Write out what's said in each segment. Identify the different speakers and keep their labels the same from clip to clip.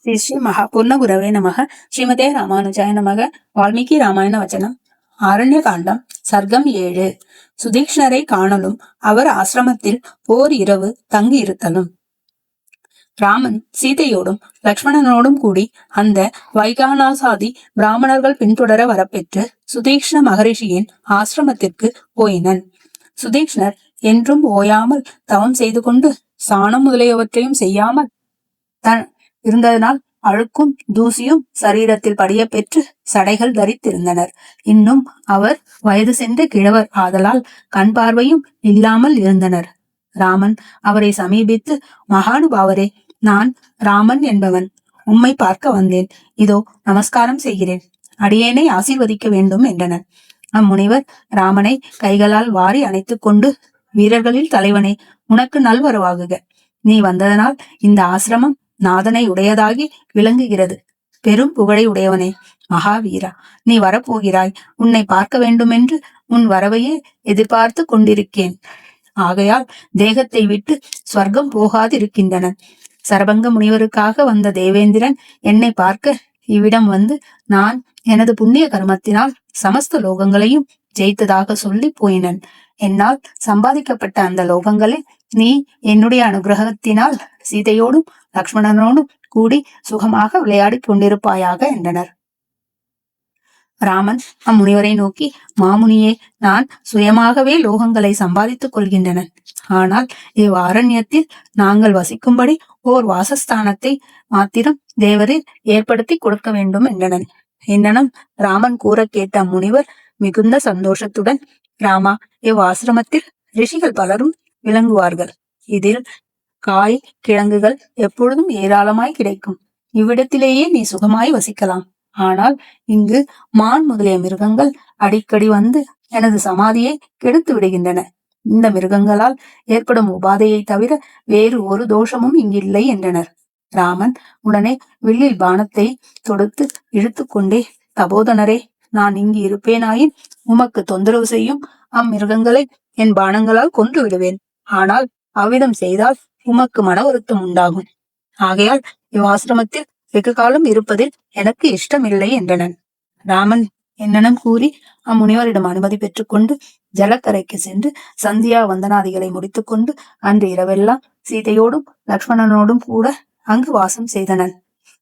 Speaker 1: ஸ்ரீ ஸ்ரீ மகாபூர்ண குரவே நமக. ஸ்ரீமதே ராமானுஜாய நமக. வால்மீகி ராமாயண வச்சனம். ஆரண்ய காண்டம் சர்க்கம் 7. சுதீக்ஷ்ணரை காணலும் அவர் ஆசிரமத்தில் போர் இரவு தங்கி இருத்தலும். ராமன் சீதையோடும் லக்ஷ்மணனோடும் கூடி அந்த வைகானாசாதி பிராமணர்கள் பின்தொடர வரப்பெற்று சுதீக்ஷ்ண மகரிஷியின் ஆசிரமத்திற்கு போயினன். சுதீக்ஷ்ணர் என்றும் ஓயாமல் தவம் செய்து கொண்டு சாணம் முதலியவற்றையும் செய்யாமல் இருந்ததனால் அழுக்கும் தூசியும் சரீரத்தில் படிய பெற்று சடைகள் தரித்திருந்தனர். இன்னும் அவர் வயது சென்ற கிழவர் ஆதலால் கண் பார்வையும் இல்லாமல் இருந்தனர். ராமன் அவரை சமீபித்து, மகானுபாவரே, நான் ராமன் என்பவன். உம்மை பார்க்க வந்தேன். இதோ நமஸ்காரம் செய்கிறேன். அடியேனை ஆசீர்வதிக்க வேண்டும் என்றனர். அம்முனிவர் ராமனை கைகளால் வாரி அணைத்துக் கொண்டு, வீரர்களில் தலைவனே, உனக்கு நல்வரவாகுக. நீ வந்ததனால் இந்த ஆசிரமம் நாதனை உடையதாகி விளங்குகிறது. பெரும் புகழை உடையவனே, மகாவீரா, நீ வரப்போகிறாய். உன்னை பார்க்க வேண்டுமென்று உன் வரவையே எதிர்பார்த்து கொண்டிருக்கேன். ஆகையால் தேகத்தை விட்டு ஸ்வர்க்கம் போகாதிருக்கின்றன. சரபங்க முனிவருக்காக வந்த தேவேந்திரன் என்னை பார்க்க இவ்விடம் வந்து நான் எனது புண்ணிய கர்மத்தினால் சமஸ்த லோகங்களையும் ஜெயித்ததாக சொல்லி போயினன். என்னால் சம்பாதிக்கப்பட்ட அந்த லோகங்களில் நீ என்னுடைய அனுகிரகத்தினால் சீதையோடும் லக்ஷ்மணனோடும் கூடி சுகமாக விளையாடி கொண்டிருப்பாயாக என்றனர். ராமன் அம்முனிவரை நோக்கி, மாமுனியே, நான் சுயமாகவே லோகங்களை சம்பாதித்துக் கொள்கின்றன. ஆனால் இவ்வாரண்யத்தில் நாங்கள் வசிக்கும்படி ஓர் வாசஸ்தானத்தை மாத்திரம் தேவரீர் ஏற்படுத்தி கொடுக்க வேண்டும் என்றனர். என்னனும் ராமன் கூற கேட்ட அம்முனிவர் மிகுந்த சந்தோஷத்துடன், ராமா, இவ்வாசிரமத்தில் ரிஷிகள் பலரும் விளங்குவார்கள். இதில் காய் கிழங்குகள் எப்பொழுதும் ஏராளமாய் கிடைக்கும். இவ்விடத்திலேயே நீ சுகமாய் வசிக்கலாம். ஆனால் இங்கு மான் முதலிய மிருகங்கள் அடிக்கடி வந்து எனது சமாதியை கெடுத்து விடுகின்றன. இந்த மிருகங்களால் ஏற்படும் உபாதையை தவிர வேறு ஒரு தோஷமும் இங்கில்லை என்றனர். ராமன் உடனே வில்லில் பானத்தை தொடுத்து இழுத்து கொண்டே, தபோதனரே, நான் இங்கு இருப்பேனாயின் உமக்கு தொந்தரவு செய்யும் அம்மிருகங்களை என் பானங்களால் கொன்று விடுவேன். ஆனால் அவ்விதம் செய்தால் உமக்கு மன வருத்தம் உண்டாகும். ஆகையால் இவ்வாசிரமத்தில் வெகு காலம் இருப்பதில் எனக்கு இஷ்டமில்லை என்றனன். ராமன் என்னென்னும் கூறி அம்முனிவரிடம் அனுமதி பெற்றுக்கொண்டு ஜலக்கரைக்கு சென்று சந்தியா வந்தனாதிகளை முடித்துக் கொண்டு அன்று இரவெல்லாம் சீதையோடும் லக்ஷ்மணனோடும் கூட அங்கு வாசம் செய்தனன்.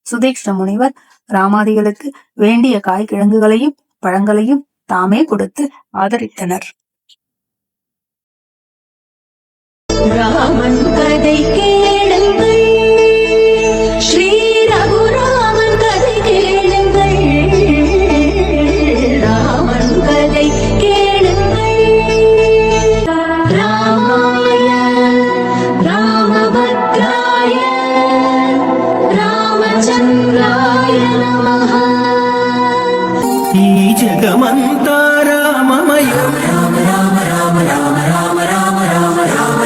Speaker 1: சுதீக்ஷ்ண முனிவர் ராமாதிகளுக்கு வேண்டிய காய் கிழங்குகளையும் பழங்களையும் தாமே கொடுத்து ஆதரித்தனர்.
Speaker 2: ராமன் கதை கேளுங்கள், ஸ்ரீ ரகுராமன் கதை கேளுங்கள். ராமன் கதை கேளுங்கள். ராமாய ராமபத்ராய ராமச்சந்திராய நமः.
Speaker 3: ఈ జగమంతా రామమయం. రామ రామ రామ రామ రామ రామ రామ రామ.